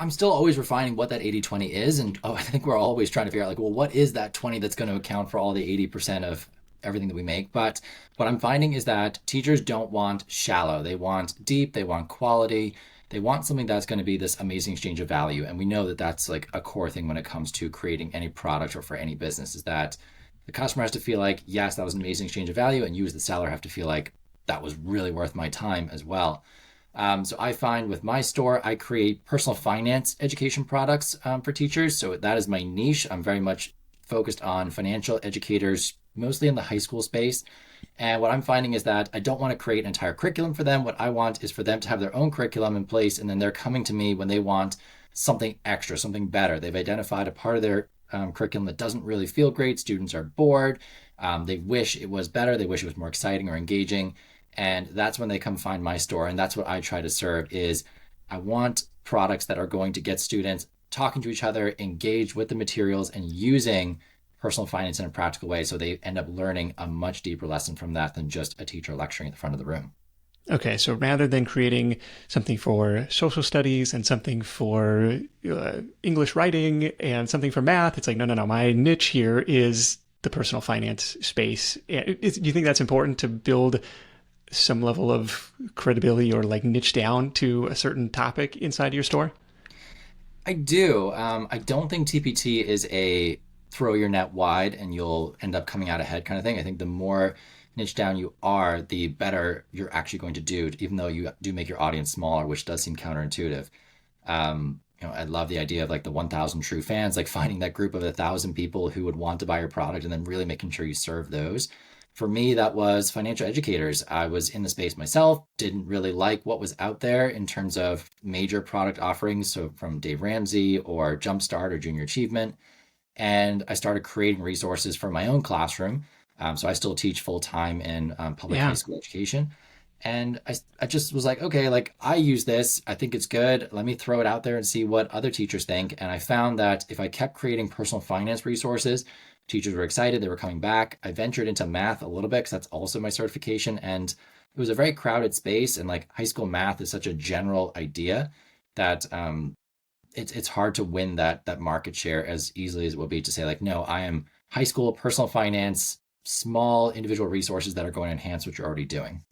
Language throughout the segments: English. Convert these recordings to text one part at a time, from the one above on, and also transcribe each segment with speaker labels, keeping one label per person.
Speaker 1: I'm still always refining what that 80/20 is. And I think we're always trying to figure out like, well, what is that 20 that's going to account for all the 80% of everything that we make? But what I'm finding is that teachers don't want shallow. They want deep, they want quality. They want something that's going to be this amazing exchange of value. And we know that that's like a core thing when it comes to creating any product or for any business is that the customer has to feel like, yes, that was an amazing exchange of value. And you as the seller have to feel like that was really worth my time as well. So I find with my store, I create personal finance education products for teachers. So that is my niche. I'm very much focused on financial educators, mostly in the high school space. And what I'm finding is that I don't want to create an entire curriculum for them. What I want is for them to have their own curriculum in place, and then they're coming to me when they want something extra, something better. They've identified a part of their curriculum that doesn't really feel great. Students are bored. They wish it was better. They wish it was more exciting or engaging. And that's when they come find my store. And that's what I try to serve is I want products that are going to get students talking to each other, engaged with the materials and using personal finance in a practical way. So they end up learning a much deeper lesson from that than just a teacher lecturing at the front of the room.
Speaker 2: Okay, so rather than creating something for social studies and something for English writing and something for math, it's like, no. My niche here is the personal finance space. Do you think that's important to build some level of credibility or like niche down to a certain topic inside your store?
Speaker 1: I do. I don't think TPT is a throw your net wide and you'll end up coming out ahead kind of thing. I think the more niche down you are, the better you're actually going to do, even though you do make your audience smaller, which does seem counterintuitive. I love the idea of like the 1,000 true fans, like finding that group of 1,000 people who would want to buy your product and then really making sure you serve those. For me, that was financial educators. I was in the space myself, didn't really like what was out there in terms of major product offerings. So from Dave Ramsey or Jumpstart or Junior Achievement. And I started creating resources for my own classroom. So I still teach full time in public high
Speaker 2: Yeah.
Speaker 1: school education. And I just was like, okay, like I use this. I think it's good. Let me throw it out there and see what other teachers think. And I found that if I kept creating personal finance resources, teachers were excited. They were coming back. I ventured into math a little bit because that's also my certification. And it was a very crowded space. And like high school math is such a general idea that it's hard to win that market share as easily as it will be to say like, no, I am high school personal finance, small individual resources that are going to enhance what you're already doing.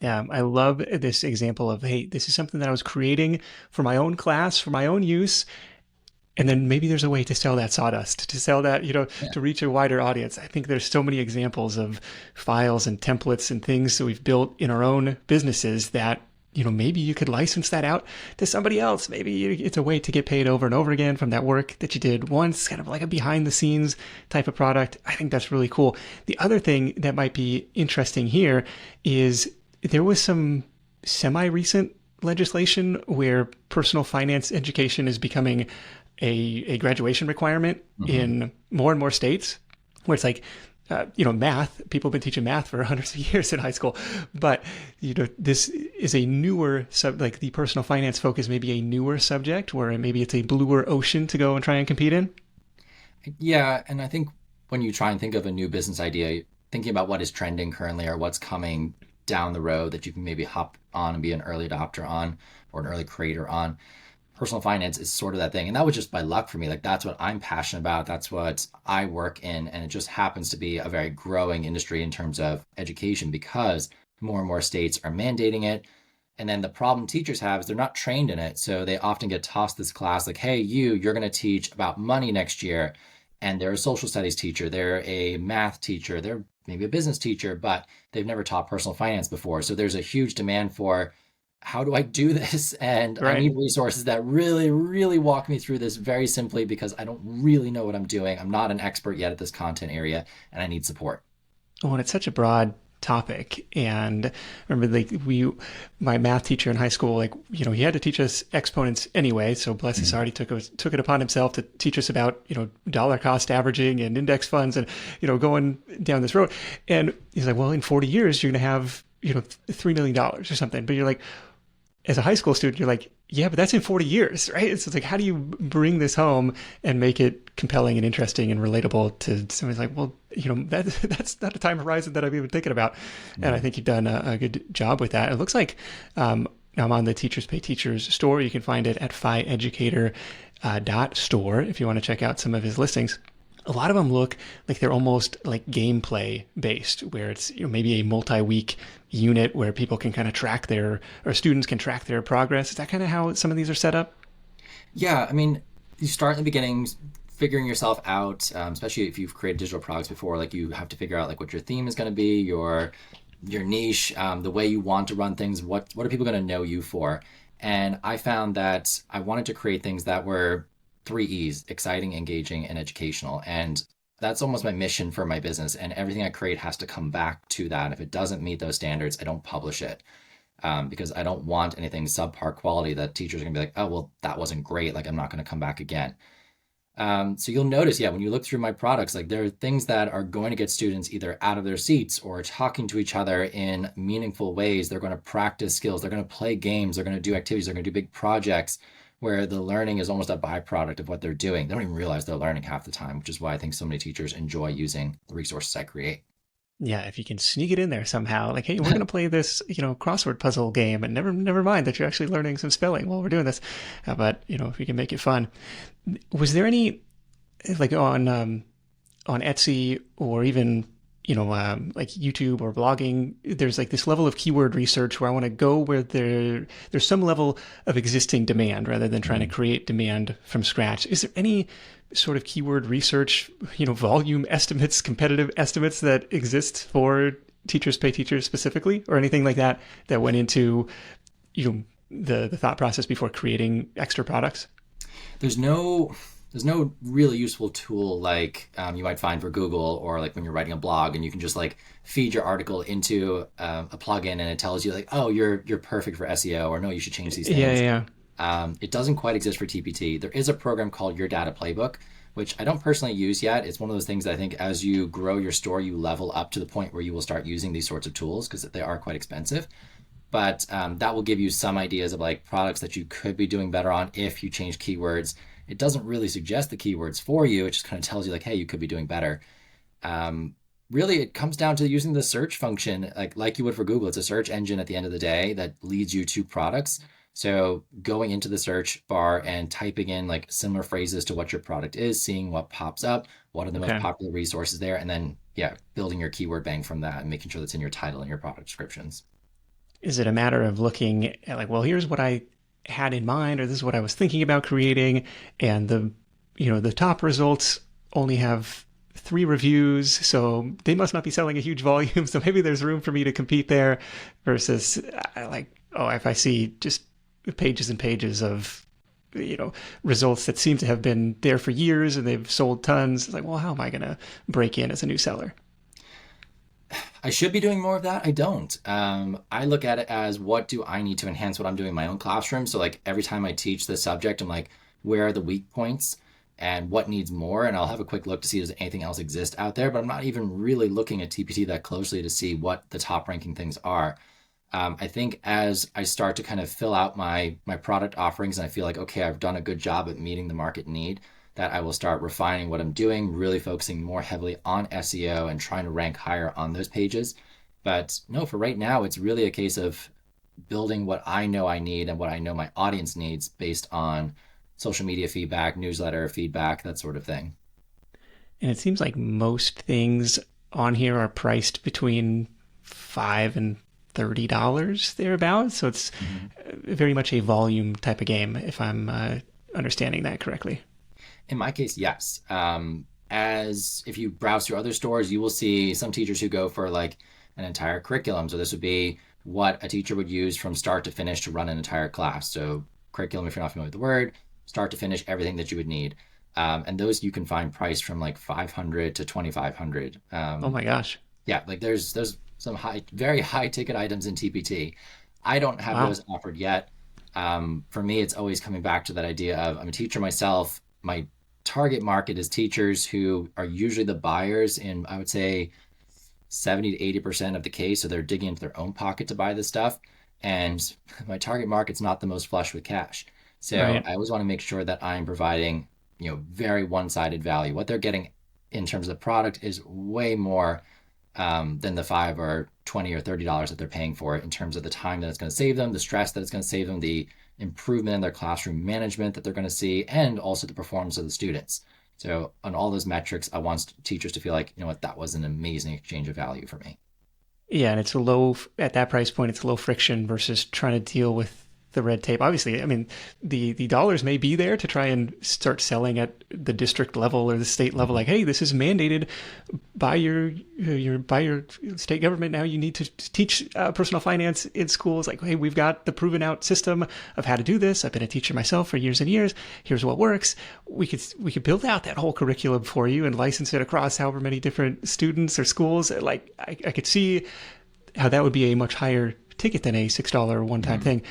Speaker 2: Yeah, I love this example of, hey, this is something that I was creating for my own class, for my own use. And then maybe there's a way to sell that sawdust, to sell that,
Speaker 1: Yeah.
Speaker 2: to reach a wider audience. I think there's so many examples of files and templates and things that we've built in our own businesses that, maybe you could license that out to somebody else. Maybe it's a way to get paid over and over again from that work that you did once, kind of like a behind the scenes type of product. I think that's really cool. The other thing that might be interesting here is there was some semi-recent legislation where personal finance education is becoming a graduation requirement
Speaker 1: Mm-hmm.
Speaker 2: in more and more states, where it's like, math. People have been teaching math for hundreds of years in high school, but this is a newer like the personal finance focus, maybe a newer subject where maybe it's a bluer ocean to go and try and compete in.
Speaker 1: Yeah, and I think when you try and think of a new business idea, thinking about what is trending currently or what's coming down the road that you can maybe hop on and be an early adopter on or an early creator on, personal finance is sort of that thing. And that was just by luck for me. Like that's what I'm passionate about. That's what I work in. And it just happens to be a very growing industry in terms of education because more and more states are mandating it. And then the problem teachers have is they're not trained in it. So they often get tossed this class like, hey, you're going to teach about money next year. And they're a social studies teacher, they're a math teacher, they're maybe a business teacher, but they've never taught personal finance before. So there's a huge demand for how do I do this? And I
Speaker 2: Right.
Speaker 1: need resources that really, really walk me through this very simply because I don't really know what I'm doing. I'm not an expert yet at this content area and I need support.
Speaker 2: Oh, and it's such a broad topic. And I remember my math teacher in high school, like, he had to teach us exponents anyway. So bless his
Speaker 1: Mhm.
Speaker 2: heart, he took it upon himself to teach us about, dollar cost averaging and index funds and, going down this road. And he's like, well, in 40 years, you're going to have, $3 million or something. But you're like, as a high school student, you're like, yeah, but that's in 40 years, right? So it's like, how do you bring this home and make it compelling and interesting and relatable to somebody's like, well, that's not a time horizon that I'm even thinking about. And I
Speaker 1: Mhm.
Speaker 2: think you've done a good job with that. It looks like I'm on the Teachers Pay Teachers store. You can find it at fieducator.store if you want to check out some of his listings. A lot of them look like they're almost like gameplay based, where it's maybe a multi-week unit where people can kind of track their, or students can track their progress. Is that kind of how some of these are set up?
Speaker 1: Yeah, I mean, you start in the beginning, figuring yourself out, especially if you've created digital products before. Like you have to figure out like what your theme is going to be, your niche, the way you want to run things. What are people going to know you for? And I found that I wanted to create things that were three E's: exciting, engaging, and educational. And that's almost my mission for my business. And everything I create has to come back to that. If it doesn't meet those standards, I don't publish it, because I don't want anything subpar quality that teachers are gonna be like, oh, well, that wasn't great. Like, I'm not gonna come back again. So you'll notice, yeah, when you look through my products, like there are things that are going to get students either out of their seats or talking to each other in meaningful ways. They're going to practice skills. They're going to play games. They're going to do activities. They're going to do big projects where the learning is almost a byproduct of what they're doing. They don't even realize they're learning half the time, which is why I think so many teachers enjoy using the resources I create.
Speaker 2: Yeah, if you can sneak it in there somehow, like, hey, we're gonna play this, crossword puzzle game, and never mind that you're actually learning some spelling while we're doing this. But if you can make it fun. Was there any like on Etsy or even like YouTube or blogging, there's like this level of keyword research where I want to go where there's some level of existing demand rather than trying to
Speaker 1: Mhm.
Speaker 2: create demand from scratch. Is there any sort of keyword research, volume estimates, competitive estimates that exist for Teachers Pay Teachers specifically, or anything like that that went into the thought process before creating extra products?
Speaker 1: There's no there's no really useful tool like you might find for Google, or like when you're writing a blog and you can just like feed your article into a plugin and it tells you like, oh, you're perfect for SEO, or no, you should change these
Speaker 2: Yeah,
Speaker 1: things.
Speaker 2: yeah.
Speaker 1: It doesn't quite exist for TPT. There is a program called Your Data Playbook, which I don't personally use yet. It's one of those things that I think as you grow your store, you level up to the point where you will start using these sorts of tools because they are quite expensive. But that will give you some ideas of like products that you could be doing better on if you change keywords. It doesn't really suggest the keywords for you. It just kind of tells you like, hey, you could be doing better. Um, Really, it comes down to using the search function like you would for Google. It's a search engine at the end of the day that leads you to products. So going into the search bar and typing in like similar phrases to what your product is, seeing what pops up, what are the most
Speaker 2: Okay.
Speaker 1: popular resources there, and then yeah, building your keyword bank from that and making sure that's in your title and your product descriptions.
Speaker 2: Is it a matter of looking at like, well, here's what I had in mind, or this is what I was thinking about creating, and the top results only have 3 reviews, so they must not be selling a huge volume. So maybe there's room for me to compete there. Versus, like, oh, if I see just pages and pages of results that seem to have been there for years and they've sold tons, it's like, well, how am I going to break in as a new seller?
Speaker 1: I should be doing more of that. I don't. I look at it as what do I need to enhance what I'm doing in my own classroom. So like every time I teach the subject, I'm like, where are the weak points and what needs more? And I'll have a quick look to see if there's anything else exist out there. But I'm not even really looking at TPT that closely to see what the top ranking things are. I think as I start to kind of fill out my product offerings and I feel like okay, I've done a good job at meeting the market need, that I will start refining what I'm doing, really focusing more heavily on SEO and trying to rank higher on those pages. But no, for right now, it's really a case of building what I know I need and what I know my audience needs based on social media feedback, newsletter feedback, that sort of thing.
Speaker 2: And it seems like most things on here are priced between $5 and $30 thereabouts. So it's
Speaker 1: Mhm.
Speaker 2: very much a volume type of game, if I'm understanding that correctly.
Speaker 1: In my case, yes. As if you browse through other stores, you will see some teachers who go for like an entire curriculum. So this would be what a teacher would use from start to finish to run an entire class. So curriculum, if you're not familiar with the word, start to finish, everything that you would need. And those you can find priced from like 500 to 2,500.
Speaker 2: Oh my gosh.
Speaker 1: Yeah, like there's some very high ticket items in TPT. I don't have
Speaker 2: Wow.
Speaker 1: those offered yet. For me, it's always coming back to that idea of I'm a teacher myself. My target market is teachers who are usually the buyers in, I would say, 70 to 80% of the case. So they're digging into their own pocket to buy this stuff. And my target market's not the most flush with cash. So
Speaker 2: Right.
Speaker 1: I always want to make sure that I'm providing, very one-sided value. What they're getting in terms of product is way more than the 5 or 20 or $30 that they're paying for it in terms of the time that it's going to save them, the stress that it's going to save them, the improvement in their classroom management that they're going to see, and also the performance of the students. So on all those metrics, I want teachers to feel like, you know what, that was an amazing exchange of value for me.
Speaker 2: Yeah, and it's a low at that price point. It's low friction versus trying to deal with the red tape. Obviously, I mean, the dollars may be there to try and start selling at the district level or the state level. Like, hey, this is mandated by your state government. Now you need to teach personal finance in schools. Like, hey, we've got the proven out system of how to do this. I've been a teacher myself for years and years. Here's what works. We could build out that whole curriculum for you and license it across however many different students or schools. Like, I could see how that would be a much higher ticket than a $6 one-time
Speaker 1: Mm-hmm.
Speaker 2: thing.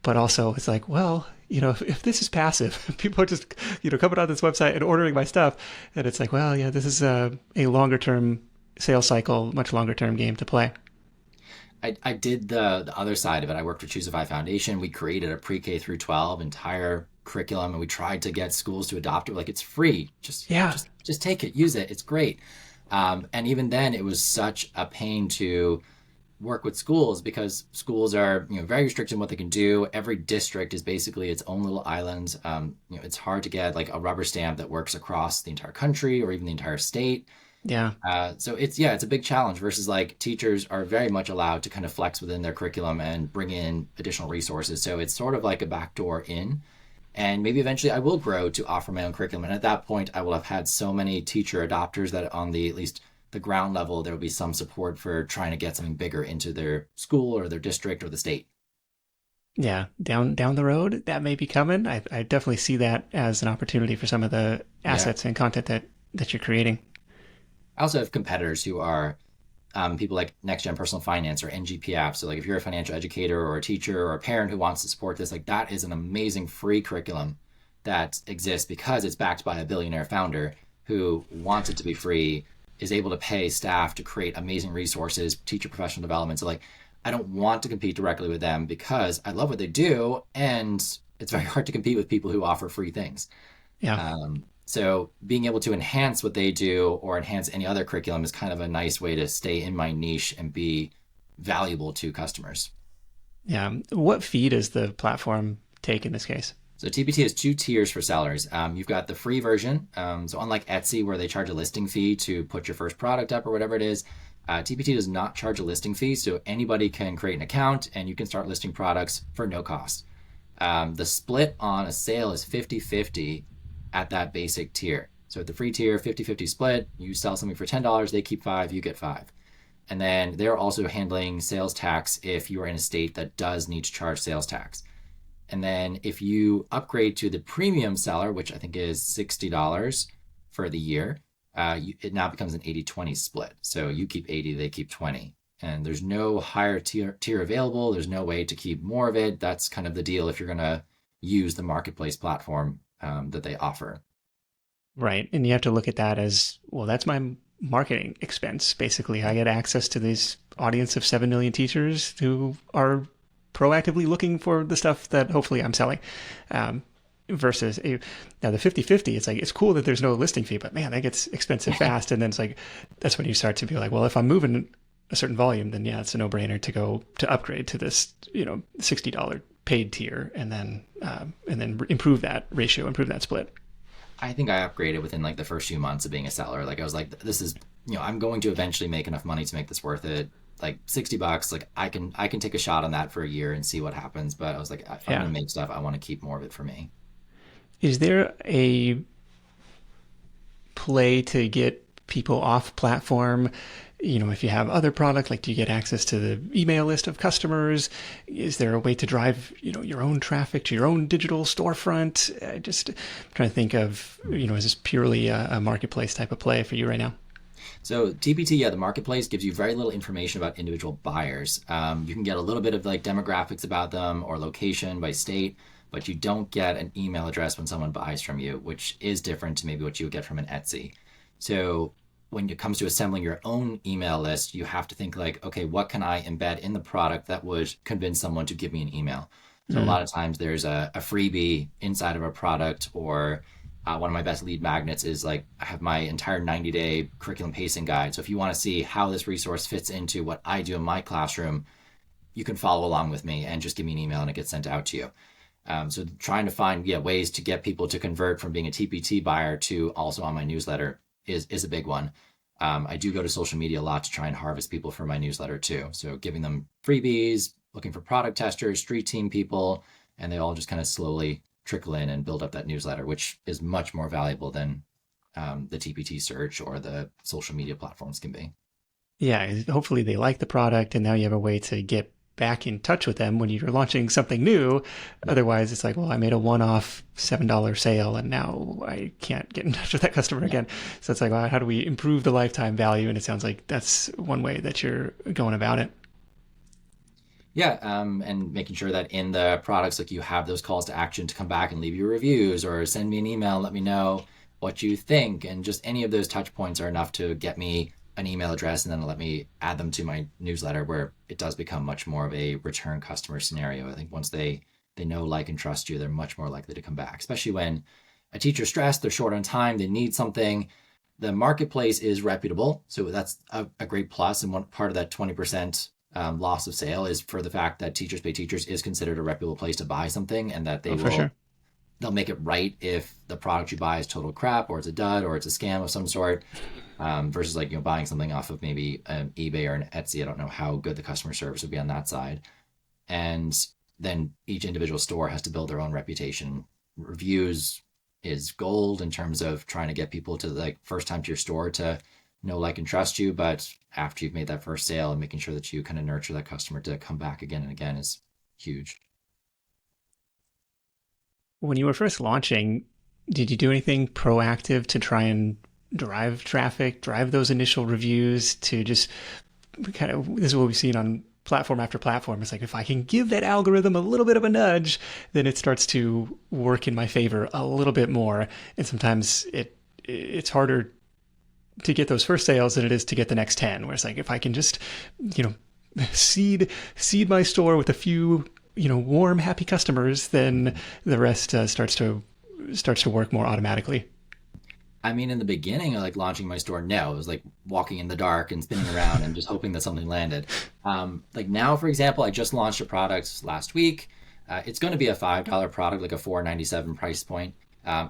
Speaker 2: But also, it's like, well, if this is passive, people are just, coming on this website and ordering my stuff, and it's like, well, yeah, this is a longer term sales cycle, much longer term game to play.
Speaker 1: I did the other side of it. I worked for Choosify Foundation. We created a pre-K through 12 entire curriculum, and we tried to get schools to adopt it. Like, it's free. Just
Speaker 2: Yeah,
Speaker 1: just just take it, use it. It's great. And even then, it was such a pain to work with schools because schools are, very restricted in what they can do. Every district is basically its own little island. It's hard to get like a rubber stamp that works across the entire country or even the entire state.
Speaker 2: yeah,
Speaker 1: So it's a big challenge versus like teachers are very much allowed to kind of flex within their curriculum and bring in additional resources. So it's sort of like a backdoor in. And maybe eventually I will grow to offer my own curriculum. And at that point, I will have had so many teacher adopters that on the at least the ground level, there will be some support for trying to get something bigger into their school or their district or the state.
Speaker 2: yeah. Down the road, that may be coming. I definitely see that as an opportunity for some of the
Speaker 1: Yeah.
Speaker 2: assets and content that you're creating.
Speaker 1: I also have competitors who are people like Next Gen Personal Finance or NGPF. So like if you're a financial educator or a teacher or a parent who wants to support this, like that is an amazing free curriculum that exists because it's backed by a billionaire founder who wants it to be free, is able to pay staff to create amazing resources, teacher professional development. So like I don't want to compete directly with them because I love what they do and it's very hard to compete with people who offer free things.
Speaker 2: Yeah.
Speaker 1: So being able to enhance what they do or enhance any other curriculum is kind of a nice way to stay in my niche and be valuable to customers.
Speaker 2: Yeah. What fee does the platform take in this case?
Speaker 1: So TPT has two tiers for sellers. You've got the free version. So unlike Etsy, where they charge a listing fee to put your first product up or whatever it is, TPT does not charge a listing fee. So anybody can create an account and you can start listing products for no cost. The split on a sale is 50-50 at that basic tier. So at the free tier, 50-50 split, you sell something for $10, they keep five, you get five. And then they're also handling sales tax if you are in a state that does need to charge sales tax. And then if you upgrade to the premium seller, which I think is $60 for the year, it now becomes an 80-20 split. So you keep 80, they keep 20. And there's no higher tier available. There's no way to keep more of it. That's kind of the deal if you're going to use the marketplace platform that they offer.
Speaker 2: Right. And you have to look at that as, well, that's my marketing expense. Basically, I get access to this audience of 7 million teachers who are proactively looking for the stuff that hopefully I'm selling. Versus now the 50-50, it's like, it's cool that there's no listing fee, but man, that gets expensive fast. And then it's like, that's when you start to be like, well, if I'm moving a certain volume, then yeah, it's a no brainer to go to upgrade to this, $60 paid tier and then improve that ratio, improve that split.
Speaker 1: I think I upgraded within like the first few months of being a seller. Like I was like, this is, I'm going to eventually make enough money to make this worth it. Like $60, like I can take a shot on that for a year and see what happens. But I was like, if I'm
Speaker 2: Yeah.
Speaker 1: gonna make stuff, I want to keep more of it for me.
Speaker 2: Is there a play to get people off platform? If you have other product, like do you get access to the email list of customers? Is there a way to drive, your own traffic to your own digital storefront? Just trying to think of, is this purely a marketplace type of play for you right now?
Speaker 1: So TPT, yeah, the marketplace gives you very little information about individual buyers. You can get a little bit of like demographics about them or location by state, but you don't get an email address when someone buys from you, which is different to maybe what you would get from an Etsy. So when it comes to assembling your own email list, you have to think like, okay, what can I embed in the product that would convince someone to give me an email? So a lot of times there's a freebie inside of a product or One of my best lead magnets is like I have my entire 90-day curriculum pacing guide. So if you want to see how this resource fits into what I do in my classroom, you can follow along with me and just give me an email and it gets sent out to you. So trying to find ways to get people to convert from being a TPT buyer to also on my newsletter is a big one. I do go to social media a lot to try and harvest people for my newsletter too. So giving them freebies, looking for product testers, street team people, and they all just kind of slowly trickle in and build up that newsletter, which is much more valuable than the TPT search or the social media platforms can be.
Speaker 2: Yeah, hopefully they like the product, and now you have a way to get back in touch with them when you're launching something new.
Speaker 1: Yeah.
Speaker 2: Otherwise, it's like, well, I made a one-off $7 sale, and now I can't get in touch with that customer
Speaker 1: Yeah.
Speaker 2: again. So it's like, well, how do we improve the lifetime value? And it sounds like that's one way that you're going about it.
Speaker 1: Yeah, and making sure that in the products, like you have those calls to action to come back and leave your reviews or send me an email, let me know what you think, and just any of those touch points are enough to get me an email address and then let me add them to my newsletter, where it does become much more of a return customer scenario. I think once they know, like, and trust you, they're much more likely to come back, especially when a teacher's stressed, they're short on time, they need something. The marketplace is reputable, so that's a great plus. And one part of that 20% loss of sale is for the fact that Teachers Pay Teachers is considered a reputable place to buy something, and that
Speaker 2: Oh, for sure.
Speaker 1: they'll make it right if the product you buy is total crap or it's a dud or it's a scam of some sort. Versus like buying something off of maybe an eBay or an Etsy. I don't know how good the customer service would be on that side. And then each individual store has to build their own reputation. Reviews is gold in terms of trying to get people to, like, first time to your store to know, like, and trust you. But after you've made that first sale, and making sure that you kind of nurture that customer to come back again and again is huge.
Speaker 2: When you were first launching, did you do anything proactive to try and drive traffic, drive those initial reviews to just kind of, this is what we've seen on platform after platform. It's like, if I can give that algorithm a little bit of a nudge, then it starts to work in my favor a little bit more. And sometimes it's harder to get those first sales than it is to get the next 10, where it's like, if I can just, you know, seed my store with a few, warm, happy customers, then the rest starts to work more automatically.
Speaker 1: I mean, in the beginning, like launching my store, no, it was like walking in the dark and spinning around and just hoping that something landed. Like now, for example, I just launched a product last week. It's going to be a $5 product, like a $4.97 price point.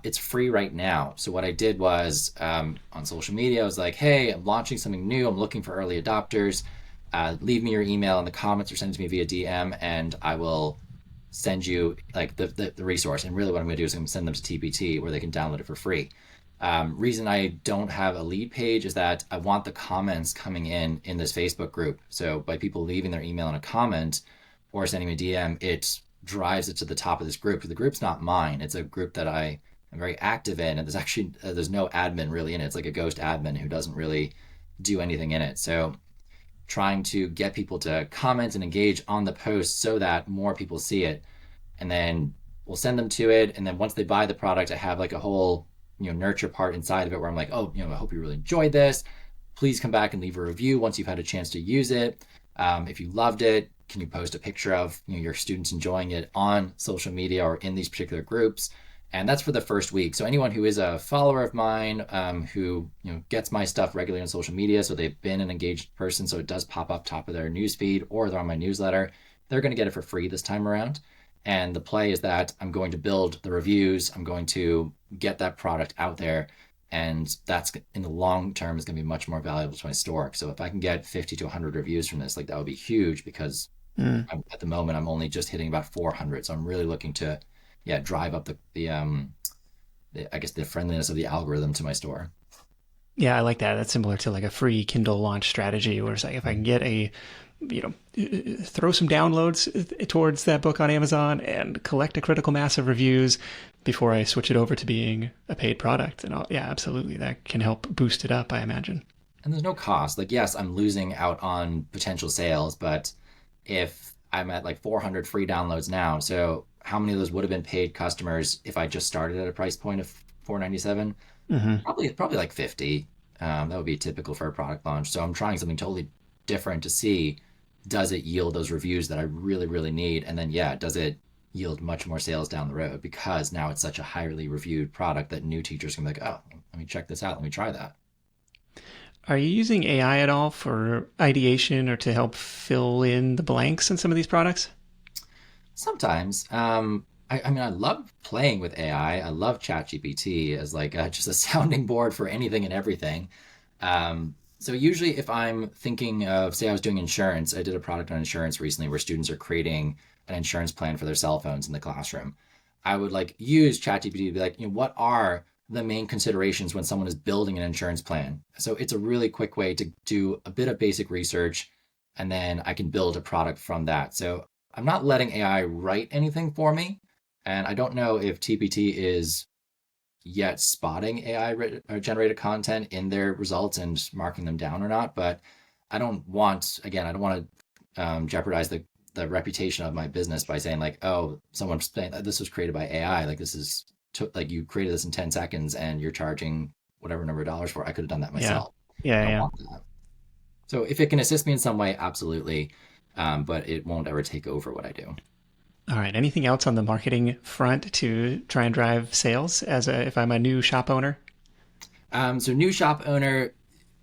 Speaker 1: It's free right now. So what I did was, on social media, I was like, hey, I'm launching something new. I'm looking for early adopters. Leave me your email in the comments or send it to me via DM, and I will send you like the resource. And really what I'm going to do is I'm going to send them to TPT where they can download it for free. Reason I don't have a lead page is that I want the comments coming in this Facebook group. So by people leaving their email in a comment or sending me a DM, it drives it to the top of this group. The group's not mine. It's a group that I am very active in, and there's actually there's no admin really in it. It's like a ghost admin who doesn't really do anything in it. So trying to get people to comment and engage on the post so that more people see it, and then we'll send them to it. And then once they buy the product, I have like a whole nurture part inside of it where I'm like, oh, I hope you really enjoyed this. Please come back and leave a review once you've had a chance to use it. If you loved it, can you post a picture of your students enjoying it on social media or in these particular groups? And that's for the first week. So anyone who is a follower of mine, who gets my stuff regularly on social media, so they've been an engaged person, so it does pop up top of their newsfeed or they're on my newsletter, they're going to get it for free this time around. And the play is that I'm going to build the reviews. I'm going to get that product out there. And that's, in the long term, is going to be much more valuable to my store. So if I can get 50 to 100 reviews from this, like, that would be huge, because
Speaker 2: Mm.
Speaker 1: at the moment I'm only just hitting about 400. So I'm really looking to, drive up the I guess the friendliness of the algorithm to my store.
Speaker 2: Yeah, I like that. That's similar to like a free Kindle launch strategy, where it's like, if I can get you know, throw some downloads towards that book on Amazon and collect a critical mass of reviews before I switch it over to being a paid product. And yeah, absolutely. That can help boost it up, I imagine.
Speaker 1: And there's no cost. Like, yes, I'm losing out on potential sales, but if I'm at like 400 free downloads now, so how many of those would have been paid customers if I just started at a price point of 497?
Speaker 2: Hmm.
Speaker 1: Probably like 50. That would be typical for a product launch. So I'm trying something totally different to see, does it yield those reviews that I really, really need? And then, yeah, does it yield much more sales down the road because now it's such a highly reviewed product that new teachers can be like, oh, let me check this out. Let me try that.
Speaker 2: Are you using AI at all for ideation or to help fill in the blanks in some of these products?
Speaker 1: Sometimes, I mean, I love playing with AI. I love ChatGPT as like just a sounding board for anything and everything. So usually, if I'm thinking of, say, I was doing insurance, I did a product on insurance recently where students are creating an insurance plan for their cell phones in the classroom. I would like use ChatGPT to be like, what are the main considerations when someone is building an insurance plan? So it's a really quick way to do a bit of basic research, and then I can build a product from that. So I'm not letting AI write anything for me, and I don't know if TPT is yet spotting AI generated content in their results and marking them down or not. But I don't want to jeopardize the reputation of my business by saying like, oh, someone's saying that this was created by AI. Like this is like you created this in 10 seconds and you're charging whatever number of dollars for it. I could have done that
Speaker 2: Yeah.
Speaker 1: myself. I
Speaker 2: Yeah,
Speaker 1: don't
Speaker 2: yeah.
Speaker 1: want that. So if it can assist me in some way, absolutely. But it won't ever take over what I do.
Speaker 2: All right. Anything else on the marketing front to try and drive sales if I'm a new shop owner?
Speaker 1: So new shop owner,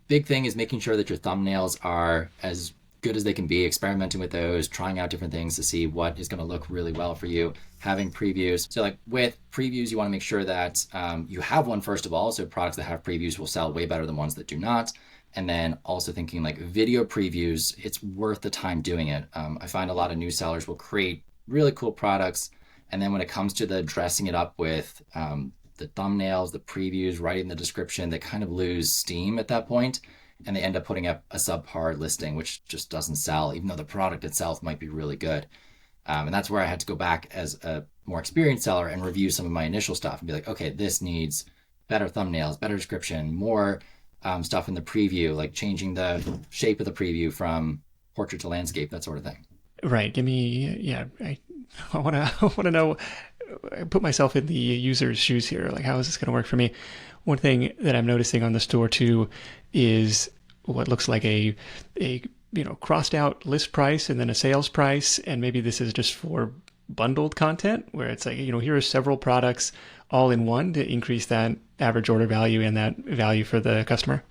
Speaker 1: big thing is making sure that your thumbnails are as good as they can be, experimenting with those, trying out different things to see what is going to look really well for you, having previews. So, like with previews, you want to make sure that you have one, first of all. So, products that have previews will sell way better than ones that do not. And then also thinking like video previews, it's worth the time doing it. I find a lot of new sellers will create really cool products. And then when it comes to the dressing it up with the thumbnails, the previews, writing the description, they kind of lose steam at that point, and they end up putting up a subpar listing, which just doesn't sell, even though the product itself might be really good. And that's where I had to go back as a more experienced seller and review some of my initial stuff and be like, okay, this needs better thumbnails, better description, more stuff in the preview, like changing the shape of the preview from portrait to landscape, that sort of thing.
Speaker 2: Right. Give me, yeah, I want to, I want to know, put myself in the user's shoes here. Like, how is this going to work for me? One thing that I'm noticing on the store too is what looks like a crossed out list price and then a sales price, and maybe this is just for bundled content where it's like here are several products all in one to increase that average order value and that value for the customer.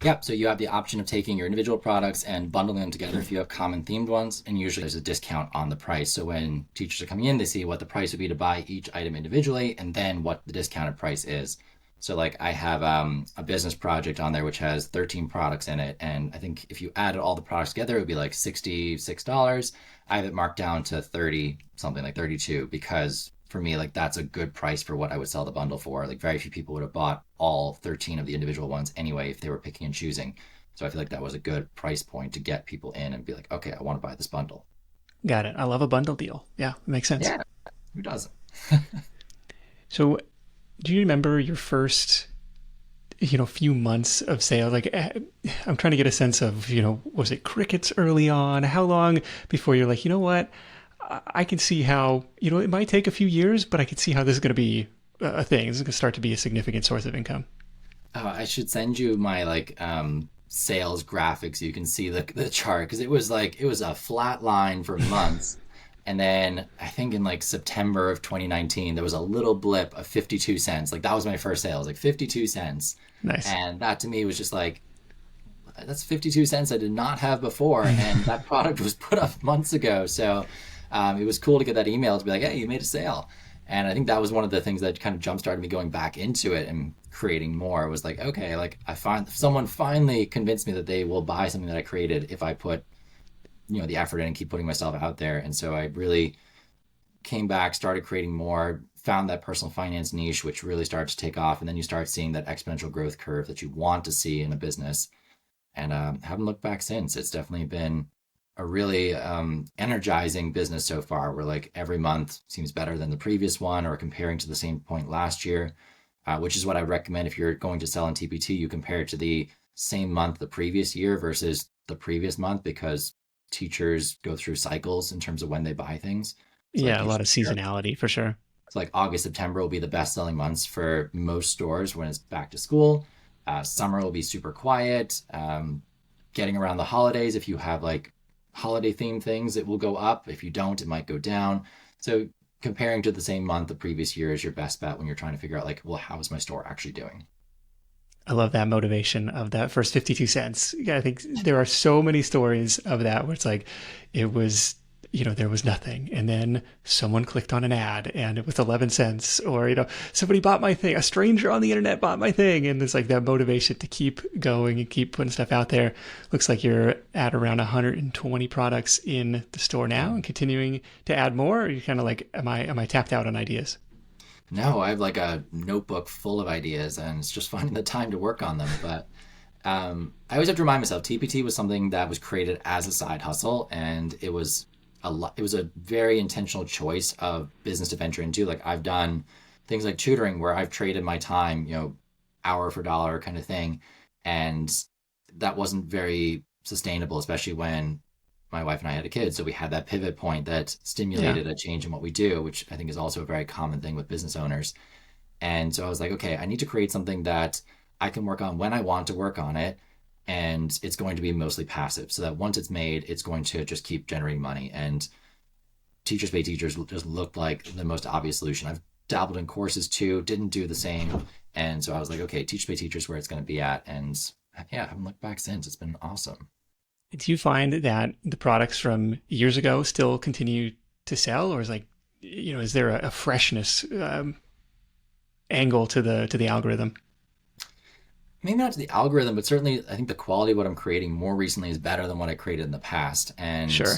Speaker 1: Yep. So you have the option of taking your individual products and bundling them together if you have common themed ones. And usually there's a discount on the price. So when teachers are coming in, they see what the price would be to buy each item individually and then what the discounted price is. So like I have a business project on there which has 13 products in it. And I think if you added all the products together, it would be like $66. I have it marked down to 30, something like 32, because for me, like that's a good price for what I would sell the bundle for. Like very few people would have bought all 13 of the individual ones anyway if they were picking and choosing. So I feel like that was a good price point to get people in and be like, okay, I want to buy this bundle.
Speaker 2: Got it. I love a bundle deal. Yeah, it makes sense.
Speaker 1: Yeah, who doesn't?
Speaker 2: So, do you remember your first, few months of sales? Like, I'm trying to get a sense of, was it crickets early on? How long before you're like, you know what? I can see how, it might take a few years, but I can see how this is going to be a thing. This is going to start to be a significant source of income.
Speaker 1: I should send you my like sales graphics so you can see the chart because it was a flat line for months. And then I think in like September of 2019, there was a little blip of 52 cents. Like that was my first sales, like 52 cents.
Speaker 2: Nice.
Speaker 1: And that to me was just like, that's 52 cents I did not have before. And that product was put up months ago. So it was cool to get that email to be like, hey, you made a sale. And I think that was one of the things that kind of jump started me going back into it and creating more. It was like, okay, like I find someone finally convinced me that they will buy something that I created if I put, the effort in and keep putting myself out there. And so I really came back, started creating more, found that personal finance niche, which really started to take off. And then you start seeing that exponential growth curve that you want to see in a business. And haven't looked back since. It's definitely been a really energizing business so far where like every month seems better than the previous one or comparing to the same point last year, which is what I recommend if you're going to sell in TPT, you compare it to the same month the previous year versus the previous month because teachers go through cycles in terms of when they buy things. So like
Speaker 2: Yeah, a lot of seasonality for sure.
Speaker 1: it's like August, September will be the best selling months for most stores when it's back to school. Summer will be super quiet. Getting around the holidays, if you have like holiday themed things, it will go up. If you don't, it might go down. So comparing to the same month the previous year is your best bet when you're trying to figure out like, well, how is my store actually doing?
Speaker 2: I love that motivation of that first 52 cents. Yeah, I think there are so many stories of that where it's like, it was, there was nothing. And then someone clicked on an ad and it was 11 cents. Or, somebody bought my thing. A stranger on the internet bought my thing. And it's like that motivation to keep going and keep putting stuff out there. Looks like you're at around 120 products in the store now and continuing to add more. Or you're kind of like, am I tapped out on ideas?
Speaker 1: No, I have like a notebook full of ideas and it's just finding the time to work on them. But I always have to remind myself TPT was something that was created as a side hustle, and it was a very intentional choice of business to venture into. Like I've done things like tutoring where I've traded my time, hour for dollar kind of thing. And that wasn't very sustainable, especially when my wife and I had a kid. So we had that pivot point that
Speaker 2: Yeah.
Speaker 1: stimulated a change in what we do, which I think is also a very common thing with business owners. And so I was like, okay, I need to create something that I can work on when I want to work on it. And it's going to be mostly passive so that once it's made, it's going to just keep generating money. And Teachers Pay Teachers just looked like the most obvious solution. I've dabbled in courses too, didn't do the same. And so I was like, okay, Teachers Pay Teachers where it's going to be at. And yeah, I haven't looked back since. It's been awesome.
Speaker 2: Do you find that the products from years ago still continue to sell, or is there a freshness angle to the algorithm?
Speaker 1: Maybe not to the algorithm, but certainly I think the quality of what I'm creating more recently is better than what I created in the past. And
Speaker 2: Sure.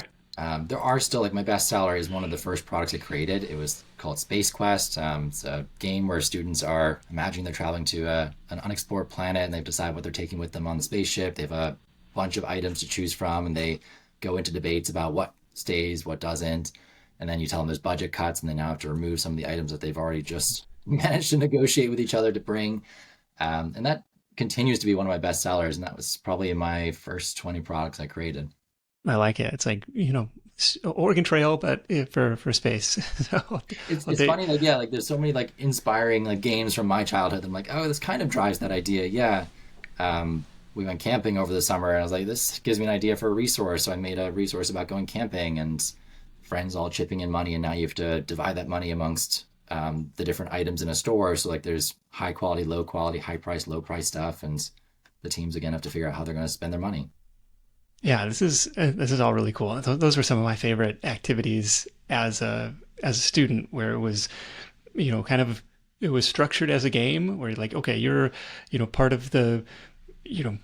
Speaker 1: there are still like my best seller is one of the first products I created. It was called Space Quest. It's a game where students are imagining they're traveling to an unexplored planet and they've decided what they're taking with them on the spaceship. They have a bunch of items to choose from and they go into debates about what stays, what doesn't. And then you tell them there's budget cuts and they now have to remove some of the items that they've already just managed to negotiate with each other to bring. And that continues to be one of my best sellers, and that was probably in my first 20 products I created.
Speaker 2: I like it. It's like, Oregon Trail, but for space. So I'll
Speaker 1: It's
Speaker 2: take,
Speaker 1: funny, like yeah, like there's so many like inspiring like games from my childhood. I'm like, oh, this kind of drives that idea. Yeah, we went camping over the summer, and I was like, this gives me an idea for a resource. So I made a resource about going camping, and friends all chipping in money, and now you have to divide that money amongst the different items in a store. So like there's high quality, low quality, high price, low price stuff, and the teams again have to figure out how they're going to spend their money.
Speaker 2: yeah, this is all really cool. Those were some of my favorite activities as a student, where it was, kind of, it was structured as a game where you're like, okay, you're, part of the, you know,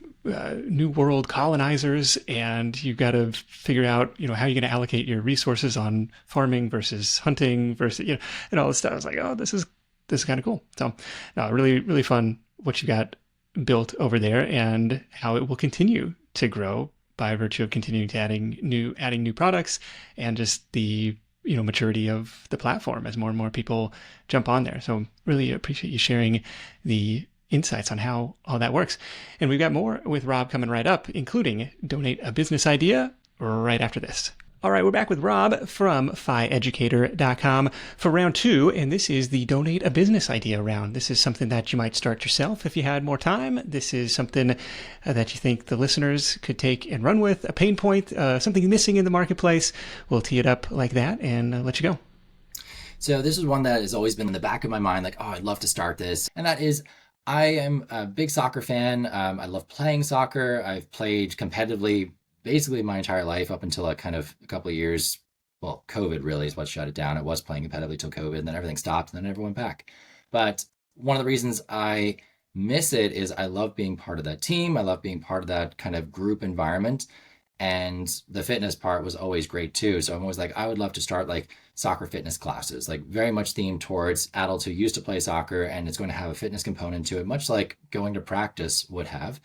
Speaker 2: new world colonizers, and you've got to figure out, how you're going to allocate your resources on farming versus hunting versus, and all this stuff. I was like, oh, this is kind of cool. So, no, really, really fun what you got built over there and how it will continue to grow by virtue of continuing to adding new products and just the maturity of the platform as more and more people jump on there. So really appreciate you sharing the insights on how all that works. And we've got more with Rob coming right up, including donate a business idea right after this. All right, we're back with Rob from fieducator.com for round two, and this is the donate a business idea round. This is something that you might start yourself if you had more time. This is something that you think the listeners could take and run with, a pain point, something missing in the marketplace. We'll tee it up like that and let you go.
Speaker 1: So this is one that has always been in the back of my mind, like, oh, I'd love to start this. And that is, I am a big soccer fan. I love playing soccer. I've played competitively basically my entire life up until a couple of years. Well, COVID really is what shut it down. I was playing competitively till COVID, and then everything stopped, and then it never went back. But one of the reasons I miss it is I love being part of that team. I love being part of that kind of group environment. And the fitness part was always great too. So I'm always like, I would love to start like soccer fitness classes, like very much themed towards adults who used to play soccer, and it's going to have a fitness component to it, much like going to practice would have,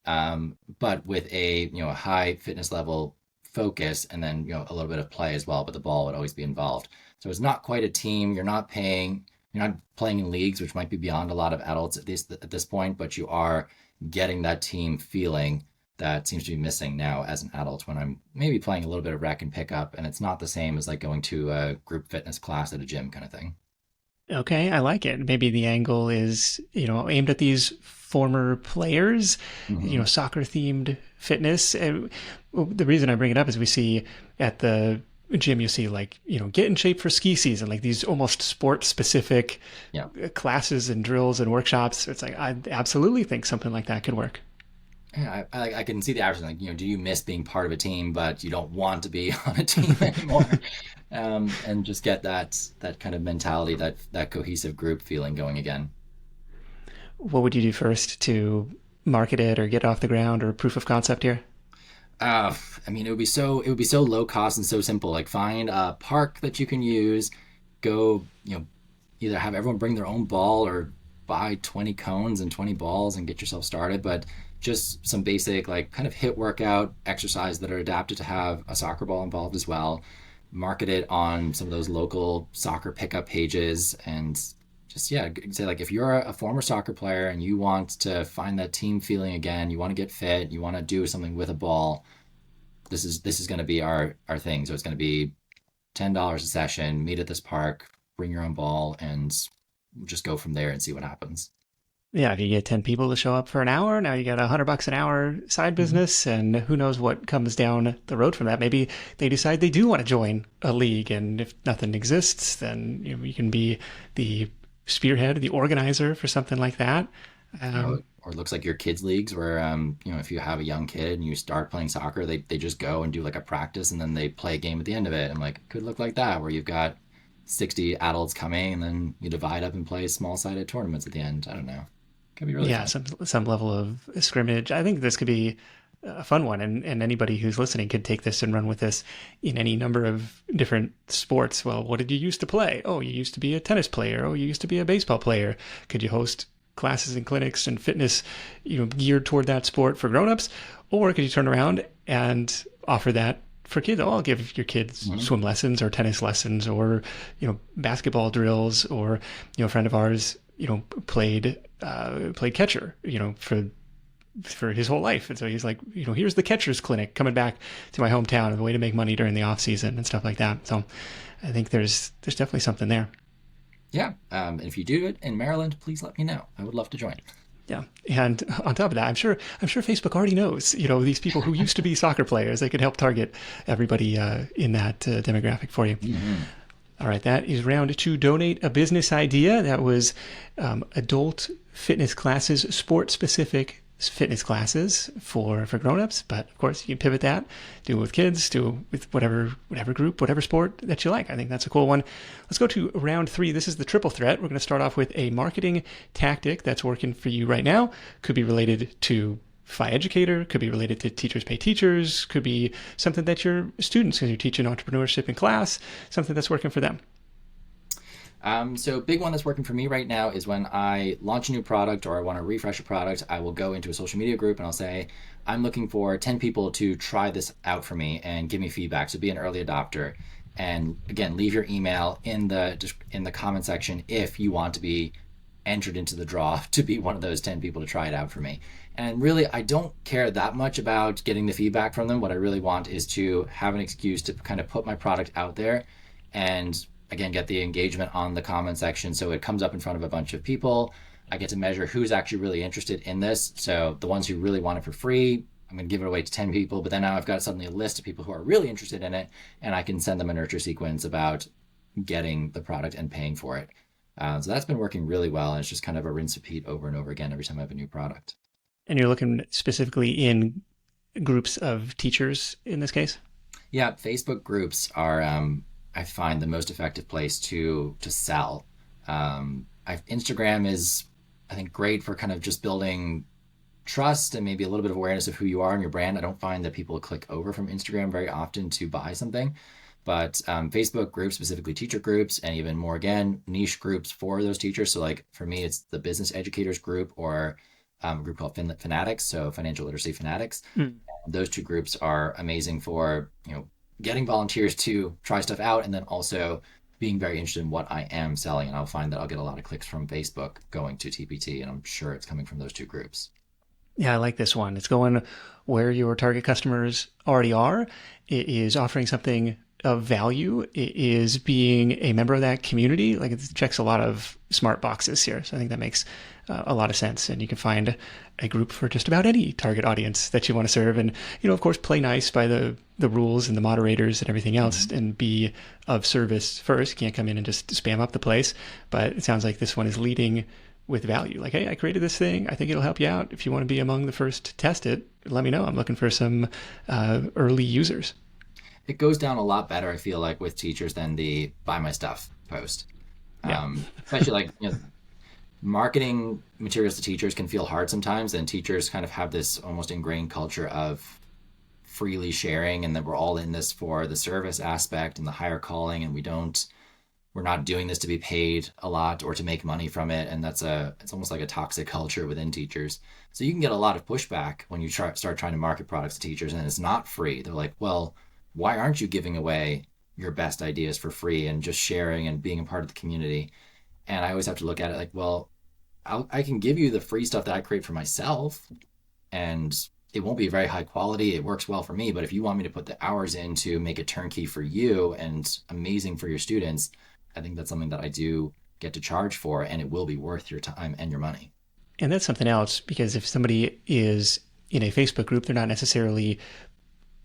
Speaker 1: but with a high fitness level focus, and then a little bit of play as well. But the ball would always be involved. So it's not quite a team. You're not playing in leagues, which might be beyond a lot of adults at this point, but you are getting that team feeling that seems to be missing now as an adult when I'm maybe playing a little bit of rec and pickup, and it's not the same as like going to a group fitness class at a gym kind of thing.
Speaker 2: Okay, I like it. Maybe the angle is, aimed at these former players,
Speaker 1: Hmm.
Speaker 2: soccer themed fitness. And the reason I bring it up is we see at the gym, you see like, get in shape for ski season, like these almost sport specific
Speaker 1: Yeah.
Speaker 2: classes and drills and workshops. It's like, I absolutely think something like that could work.
Speaker 1: Yeah, I can see the average like, do you miss being part of a team, but you don't want to be on a team anymore? And just get that kind of mentality, that cohesive group feeling going again.
Speaker 2: What would you do first to market it or get off the ground or proof of concept here?
Speaker 1: Uh, I mean, it would be so low cost and so simple. Like find a park that you can use, go, either have everyone bring their own ball or buy 20 cones and 20 balls and get yourself started. But just some basic, like kind of hit workout exercise that are adapted to have a soccer ball involved as well. Market it on some of those local soccer pickup pages and just, yeah, say like if you're a former soccer player and you want to find that team feeling again, you want to get fit, you want to do something with a ball, this is going to be our thing. So it's going to be $10 a session, meet at this park, bring your own ball, and just go from there and see what happens.
Speaker 2: Yeah, if you get 10 people to show up for an hour, now you got $100 an hour side
Speaker 1: Mhm.
Speaker 2: business, and who knows what comes down the road from that. Maybe they decide they do want to join a league, and if nothing exists, then you can be the spearhead, the organizer for something like that. Um,
Speaker 1: Or it looks like your kids leagues where if you have a young kid and you start playing soccer, they just go and do like a practice and then they play a game at the end of it. And like it could look like that where you've got 60 adults coming and then you divide up and play small sided tournaments at the end. I don't know. Could be really
Speaker 2: yeah,
Speaker 1: fun.
Speaker 2: some level of scrimmage. I think this could be a fun one, and anybody who's listening could take this and run with this in any number of different sports. Well, what did you used to play? Oh, you used to be a tennis player. Oh, you used to be a baseball player. Could you host classes and clinics and fitness, geared toward that sport for grown-ups? Or could you turn around and offer that for kids? Oh, I'll give your kids
Speaker 1: Hmm.
Speaker 2: swim lessons or tennis lessons or, basketball drills. Or, a friend of ours, played catcher, for his whole life. And so he's like, here's the catcher's clinic coming back to my hometown as a way to make money during the off season and stuff like that. So I think there's definitely something there.
Speaker 1: Yeah. And if you do it in Maryland, please let me know. I would love to join.
Speaker 2: Yeah. And on top of that, I'm sure Facebook already knows, these people who used to be soccer players. They could help target everybody in that demographic for you.
Speaker 1: Hmm.
Speaker 2: All right, that is round two. Donate a business idea. That was adult fitness classes, sport specific fitness classes for grown-ups. But of course, you can pivot that, do it with kids, do it with whatever group, whatever sport that you like. I think that's a cool one. Let's go to round three. This is the triple threat. We're going to start off with a marketing tactic that's working for you right now. Could be related to fieducator, could be related to teachers pay teachers, could be something that your students, because you're teaching entrepreneurship in class, something that's working for them.
Speaker 1: So big one that's working for me right now is when I launch a new product or I want to refresh a product, I will go into a social media group and I'll say, I'm looking for 10 people to try this out for me and give me feedback. So be an early adopter. And again, leave your email in the comment section if you want to be entered into the draw to be one of those 10 people to try it out for me. And really, I don't care that much about getting the feedback from them. What I really want is to have an excuse to kind of put my product out there and again get the engagement on the comment section so it comes up in front of a bunch of people. I get to measure who's actually really interested in this. So the ones who really want it for free, I'm going to give it away to 10 people, but then now I've got suddenly a list of people who are really interested in it and I can send them a nurture sequence about getting the product and paying for it. So that's been working really well. And it's just kind of a rinse repeat over and over again every time I have a new product.
Speaker 2: And you're looking specifically in groups of teachers in this case?
Speaker 1: Yeah, Facebook groups are I find the most effective place to sell. Instagram is I think great for kind of just building trust and maybe a little bit of awareness of who you are and your brand. I don't find that people click over from Instagram very often to buy something, but Facebook groups, specifically teacher groups, and even more again niche groups for those teachers. So like for me, it's the business educators group or a group called Fanatics, so financial literacy fanatics.
Speaker 2: Mm.
Speaker 1: Those two groups are amazing for getting volunteers to try stuff out and then also being very interested in what I am selling. And I'll find that I'll get a lot of clicks from Facebook going to TPT, and I'm sure it's coming from those two groups.
Speaker 2: Yeah, I like this one. It's going where your target customers already are. It is offering something of value is being a member of that community. Like, it checks a lot of smart boxes here. So I think that makes a lot of sense. And you can find a group for just about any target audience that you want to serve. And, of course, play nice by the rules and the moderators and everything else,
Speaker 1: Mhm.
Speaker 2: and be of service first. You can't come in and just spam up the place. But it sounds like this one is leading with value. Like, hey, I created this thing. I think it'll help you out. If you want to be among the first to test it, let me know. I'm looking for some early users.
Speaker 1: It goes down a lot better, I feel like, with teachers than the buy my stuff post.
Speaker 2: Yeah.
Speaker 1: Especially like, marketing materials to teachers can feel hard sometimes, and teachers kind of have this almost ingrained culture of freely sharing, and that we're all in this for the service aspect and the higher calling, and we're not doing this to be paid a lot or to make money from it. And it's almost like a toxic culture within teachers. So you can get a lot of pushback when you start trying to market products to teachers and it's not free. They're like, well, why aren't you giving away your best ideas for free and just sharing and being a part of the community? And I always have to look at it like, well, I can give you the free stuff that I create for myself, and it won't be very high quality. It works well for me. But if you want me to put the hours in to make it turnkey for you and amazing for your students, I think that's something that I do get to charge for, and it will be worth your time and your money.
Speaker 2: And that's something else, because if somebody is in a Facebook group, they're not necessarily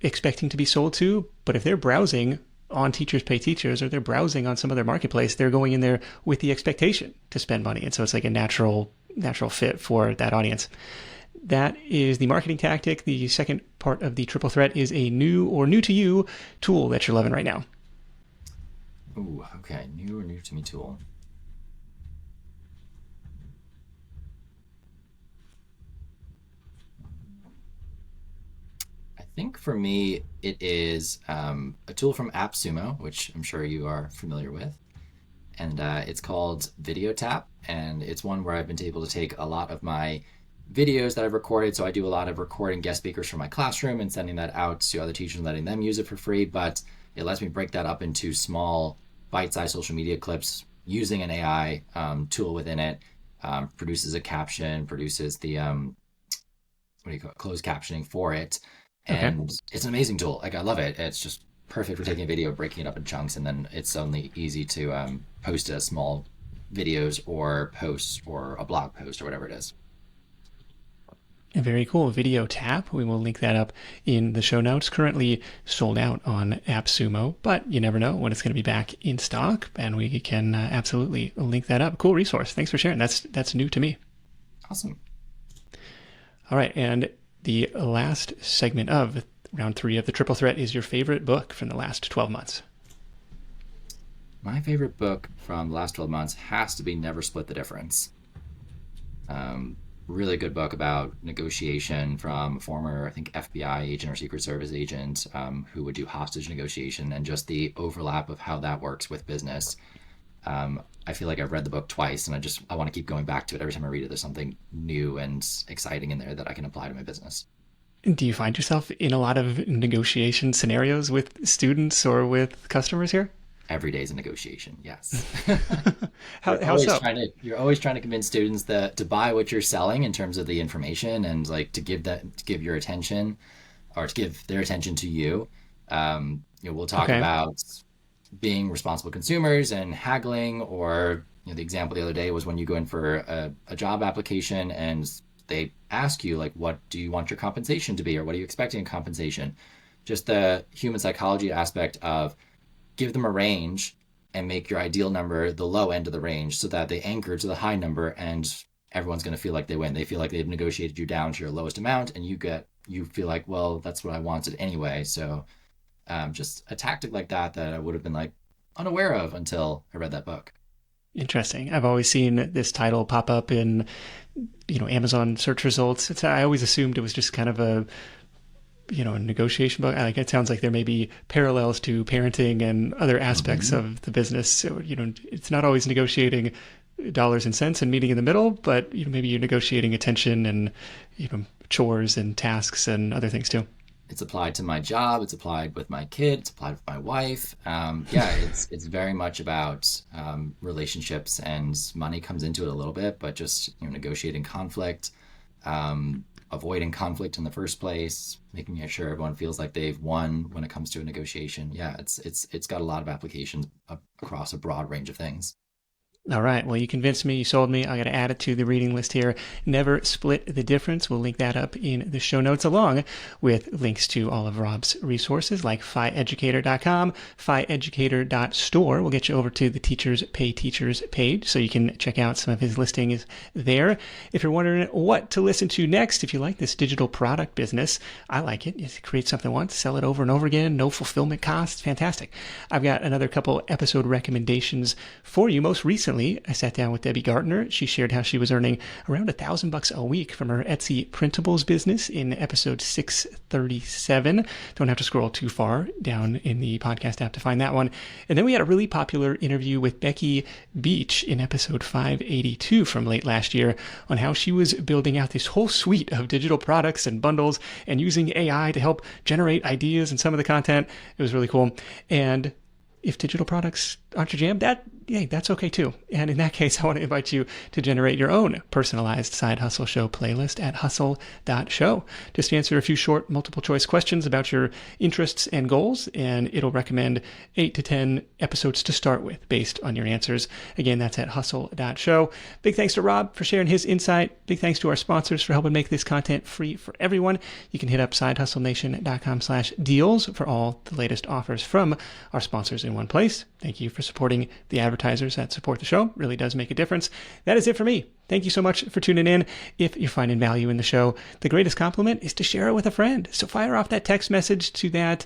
Speaker 2: expecting to be sold to, but if they're browsing on Teachers Pay Teachers, or they're browsing on some other marketplace, they're going in there with the expectation to spend money. And so it's like a natural fit for that audience. That is the marketing tactic. The second part of the triple threat is a new or new to you tool that you're loving right now.
Speaker 1: Ooh, okay. New or new to me tool. I think for me, it is a tool from AppSumo, which I'm sure you are familiar with. And it's called VideoTap. And it's one where I've been able to take a lot of my videos that I've recorded. So I do a lot of recording guest speakers for my classroom and sending that out to other teachers and letting them use it for free. But it lets me break that up into small bite-sized social media clips using an AI tool within it. Produces a caption, produces the what do you call it, closed captioning for it,
Speaker 2: Okay.
Speaker 1: and it's an amazing tool. Like, I love it. It's just perfect for taking a video, breaking it up in chunks, and then it's suddenly easy to post as small videos or posts or a blog post or whatever it is.
Speaker 2: Very cool. Video Tap. We will link that up in the show notes. Currently sold out on AppSumo, but you never know when it's going to be back in stock, and we can absolutely link that up. Cool resource. Thanks for sharing. That's new to me.
Speaker 1: Awesome.
Speaker 2: All right, and the last segment of round 3 of the triple threat is your favorite book from the last 12 months.
Speaker 1: My favorite book from the last 12 months has to be Never Split the Difference. Really good book about negotiation from a former, I think, FBI agent or Secret Service agent who would do hostage negotiation, and just the overlap of how that works with business. I feel like I've read the book twice, and I want to keep going back to it. Every time I read it, there's something new and exciting in there that I can apply to my business.
Speaker 2: Do you find yourself in a lot of negotiation scenarios with students or with customers here?
Speaker 1: Every day is a negotiation. Yes.
Speaker 2: How so?
Speaker 1: You're always trying to convince students that to buy what you're selling in terms of the information, and like to give your attention, or to give their attention to you. We'll talk
Speaker 2: Okay.
Speaker 1: about being responsible consumers and haggling, or the example the other day was when you go in for a job application and they ask you, like, what do you want your compensation to be, or what are you expecting in compensation? Just the human psychology aspect of give them a range and make your ideal number the low end of the range so that they anchor to the high number, and everyone's going to feel like they win. They feel like they've negotiated you down to your lowest amount, and you feel like, well, that's what I wanted anyway. So just a tactic like that I would have been like unaware of until I read that book.
Speaker 2: Interesting. I've always seen this title pop up in, Amazon search results. I always assumed it was just kind of a negotiation book. Like, it sounds like there may be parallels to parenting and other aspects
Speaker 1: Mm-hmm.
Speaker 2: of the business. So, it's not always negotiating dollars and cents and meeting in the middle, but maybe you're negotiating attention and, chores and tasks and other things too.
Speaker 1: It's applied to my job. It's applied with my kid. It's applied with my wife. Yeah, it's very much about relationships, and money comes into it a little bit, but just negotiating conflict, avoiding conflict in the first place, making sure everyone feels like they've won when it comes to a negotiation. Yeah, it's got a lot of applications across a broad range of things.
Speaker 2: All right. Well, you convinced me. You sold me. I got to add it to the reading list here. Never Split the Difference. We'll link that up in the show notes along with links to all of Rob's resources like fieducator.com, fieducator.store. We'll get you over to the Teachers Pay Teachers page so you can check out some of his listings there. If you're wondering what to listen to next, if you like this digital product business, I like it. You create something once, sell it over and over again, no fulfillment costs. Fantastic. I've got another couple episode recommendations for you. Most recently, I sat down with Debbie Gartner. She shared how she was earning around $1,000 a week from her Etsy printables business in episode 637. Don't have to scroll too far down in the podcast app to find that one. And then we had a really popular interview with Becky Beach in episode 582 from late last year on how she was building out this whole suite of digital products and bundles and using AI to help generate ideas and some of the content. It was really cool. And if digital products aren't your jam, that's okay too. And in that case, I want to invite you to generate your own personalized Side Hustle Show playlist at hustle.show. Just answer a few short multiple choice questions about your interests and goals, and it'll recommend 8 to 10 episodes to start with based on your answers. Again, that's at hustle.show. Big thanks to Rob for sharing his insight. Big thanks to our sponsors for helping make this content free for everyone. You can hit up sidehustlenation.com/deals for all the latest offers from our sponsors in one place. Thank you for supporting the advertisers that support the show. Really does make a difference. That is it for me. Thank you so much for tuning in. If you're finding value in the show, the greatest compliment is to share it with a friend. So fire off that text message to that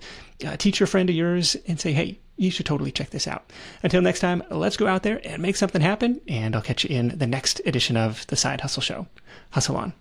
Speaker 2: teacher friend of yours and say, hey, you should totally check this out. Until next time, let's go out there and make something happen. And I'll catch you in the next edition of the Side Hustle Show. Hustle on.